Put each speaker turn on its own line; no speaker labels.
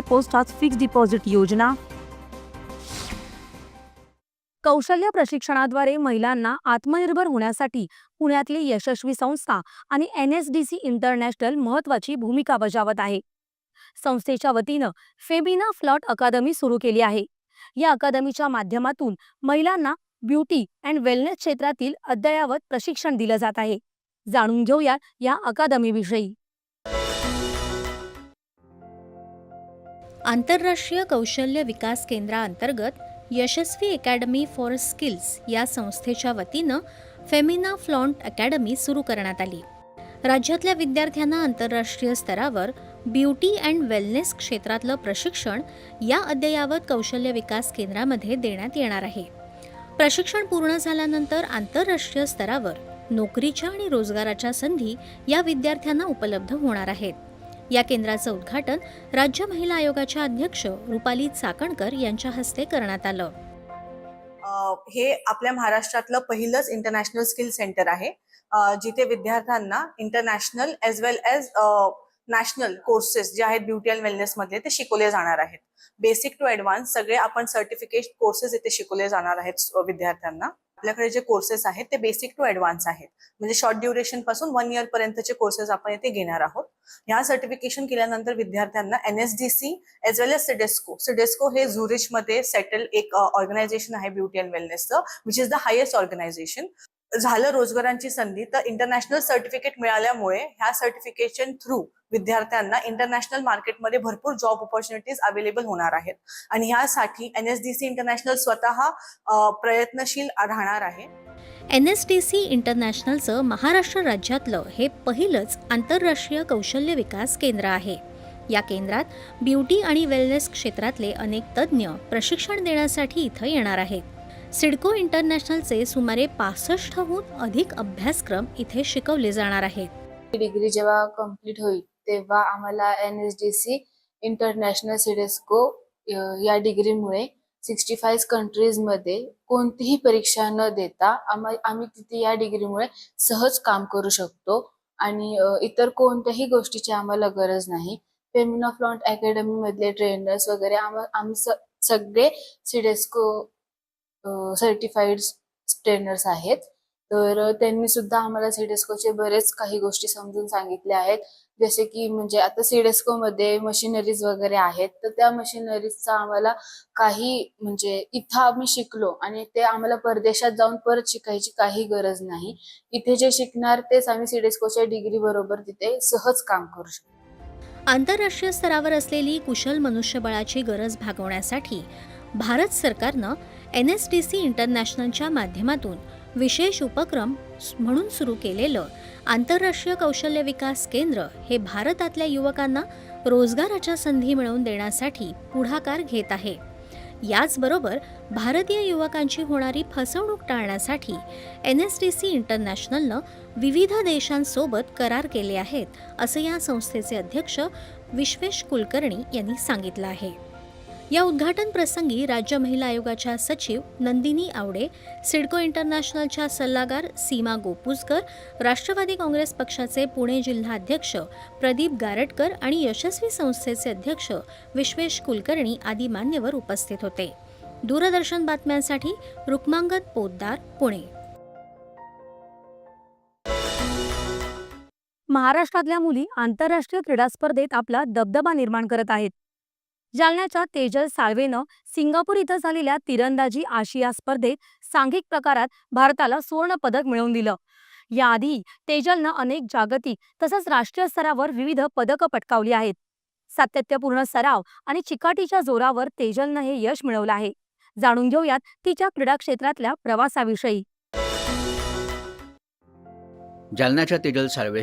Post आज fixed deposit योजना. कौशल्य प्रशिक्षणाद्वारे महिलांना आत्मनिर्भर होण्यासाठी पुण्यातली यशस्वी संस्था आणि NSDC इंटरनॅशनल महत्त्वाची भूमिका बजावत आहे. संस्थेच्या वतीनं फेबिना फ्लॉट अकादमी सुरू केली आहे. या अकादमीच्या माध्यमातून महिलांना ब्युटी अँड वेलनेस क्षेत्रातील अद्ययावत प्रशिक्षण दिलं जात आहे. जाणून घेऊया या अकादमीविषयी.
आंतरराष्ट्रीय कौशल्य विकास केंद्राअंतर्गत यशस्वी अकॅडमी फॉर स्किल्स या संस्थेच्या वतीनं फेमिना फ्लॉन्ट अकॅडमी सुरू करण्यात आली. राज्यातल्या विद्यार्थ्यांना आंतरराष्ट्रीय स्तरावर ब्युटी अँड वेलनेस क्षेत्रातलं प्रशिक्षण या अद्ययावत कौशल्य विकास केंद्रामध्ये देण्यात येणार आहे. प्रशिक्षण पूर्ण झाल्यानंतर आंतरराष्ट्रीय स्तरावर नोकरीच्या आणि रोजगाराच्या संधी या विद्यार्थ्यांना उपलब्ध होणार आहेत. या केंद्राचं उद्घाटन राज्य महिला आयोगाच्या अध्यक्ष रुपाली चाकणकर यांच्या हस्ते करण्यात आलं.
हे आपल्या महाराष्ट्रातलं पहिलंच इंटरनॅशनल स्किल सेंटर आहे, जिथे विद्यार्थ्यांना international age well age national courses जे आहेत ब्युटी अँड वेलनेस मध्ये ते शिकवले जाणार आहेत. बेसिक टू ॲडव्हान्स सगळे आपण सर्टिफिकेट कोर्सेस इथे शिकवले जाणार आहेत विद्यार्थ्यांना. आपल्याकडे जे कोर्सेस आहेत ते बेसिक टू ॲडव्हान्स आहेत, म्हणजे शॉर्ट ड्युरेशन पासून 1 इयर पर्यंतचे कोर्सेस आपण इथे घेणार आहोत. ह्या सर्टिफिकेशन केल्यानंतर विद्यार्थ्यांना NSDC as well as CIDESCO हे झुरिच मध्ये सेटल एक ऑर्गनायझेशन आहे ब्युटी अँड वेलनेसचं, which is the highest organisation. झालं रोजगारांची संधी, तर इंटरनॅशनल सर्टिफिकेट मिळाल्यामुळे ह्या सर्टिफिकेशन थ्रू विद्यार्थ्यांना इंटरनॅशनल मार्केटमध्ये भरपूर जॉब ऑपॉर्च्युनिटीज अवेलेबल होणार आहेत. आणि ह्यासाठी NSDC इंटरनॅशनल स्वतः प्रयत्नशील राहणार आहे.
NSDC इंटरनॅशनलचं महाराष्ट्र राज्यातलं हे पहिलंच आंतरराष्ट्रीय कौशल्य विकास केंद्र आहे. या केंद्रात ब्युटी आणि वेलनेस क्षेत्रातले अनेक तज्ज्ञ प्रशिक्षण देण्यासाठी इथं येणार आहेत. सिडको इंटरनॅशनलचे सुमारे 65हून अधिक अभ्यासक्रम इथे शिकवले जाणार आहेत.
डिग्री जेव्हा कंप्लीट होईल तेव्हा आम्हाला NSDC इंटरनॅशनल सिडेस्को या डिग्रीमुळे 65 कंट्रीजमध्ये कोणतीही परीक्षा न देता आम्ही तिथे या डिग्रीमुळे सहज काम करू शकतो आणि इतर कोणत्याही गोष्टीची आम्हाला गरज नाही. फेमिना फ्लॉन्ट अकॅडमी मधले ट्रेनर्स वगैरे आम्ही सगळे सिडेस्को सर्टिफाईड ट्रेनर्स आहेत. तर त्यांनी सुद्धा आम्हाला सिडेस्कोचे बरेच काही गोष्टी समजून सांगितल्या आहेत, जसे की म्हणजे आता सिडेस्को मध्ये मशिनरीज वगैरे आहेत, तर त्या मशिनरीजचा आम्हाला काही म्हणजे इथं आम्ही शिकलो आणि ते आम्हाला परदेशात जाऊन परत शिकायची काही गरज नाही. इथे जे शिकणार तेच आम्ही सिडेस्कोच्या डिग्री बरोबर तिथे सहज काम करू शकतो.
आंतरराष्ट्रीय स्तरावर असलेली कुशल मनुष्यबळाची गरज भागवण्यासाठी भारत सरकारनं NSDC इंटरनॅशनलच्या माध्यमातून विशेष उपक्रम म्हणून सुरू केलेलं आंतरराष्ट्रीय कौशल्य विकास केंद्र हे भारतातल्या युवकांना रोजगाराच्या संधी मिळवून देण्यासाठी पुढाकार घेत आहे. याचबरोबर भारतीय युवकांची होणारी फसवणूक टाळण्यासाठी NSDC इंटरनॅशनलनं विविध देशांसोबत करार केले आहेत, असं या संस्थेचे अध्यक्ष विश्वेश कुलकर्णी यांनी सांगितलं आहे. या उद्घाटन प्रसंगी राज्य महिला आयोगाच्या सचिव नंदिनी आवडे, सिडको इंटरनॅशनलच्या सल्लागार सीमा गोपूजकर, राष्ट्रवादी काँग्रेस पक्षाचे पुणे जिल्हाध्यक्ष प्रदीप गारटकर आणि यशस्वी संस्थेचे अध्यक्ष विश्वेश कुलकर्णी आदी मान्यवर उपस्थित होते. दूरदर्शन बातम्यांसाठी रुक्मांगद पोद्दार, पुणे.
महाराष्ट्रातल्या मुली आंतरराष्ट्रीय क्रीडा स्पर्धेत आपला दबदबा निर्माण करत आहेत. जालन्याच्या तेजल साळवेनं सिंगापूर इथं झालेल्या तिरंदाजी आशिया स्पर्धेत सांघिक प्रकारात भारताला सुवर्ण पदक मिळवून दिलं. याआधी तेजलनं अनेक जागतिक तसंच राष्ट्रीय स्तरावर विविध पदकं पटकावली आहेत. सातत्यपूर्ण सराव आणि चिकाटीच्या जोरावर तेजलनं हे यश मिळवलं आहे. जाणून घेऊयात तिच्या क्रीडा क्षेत्रातल्या प्रवासाविषयी.
जालन्याच्या तेजल साळवे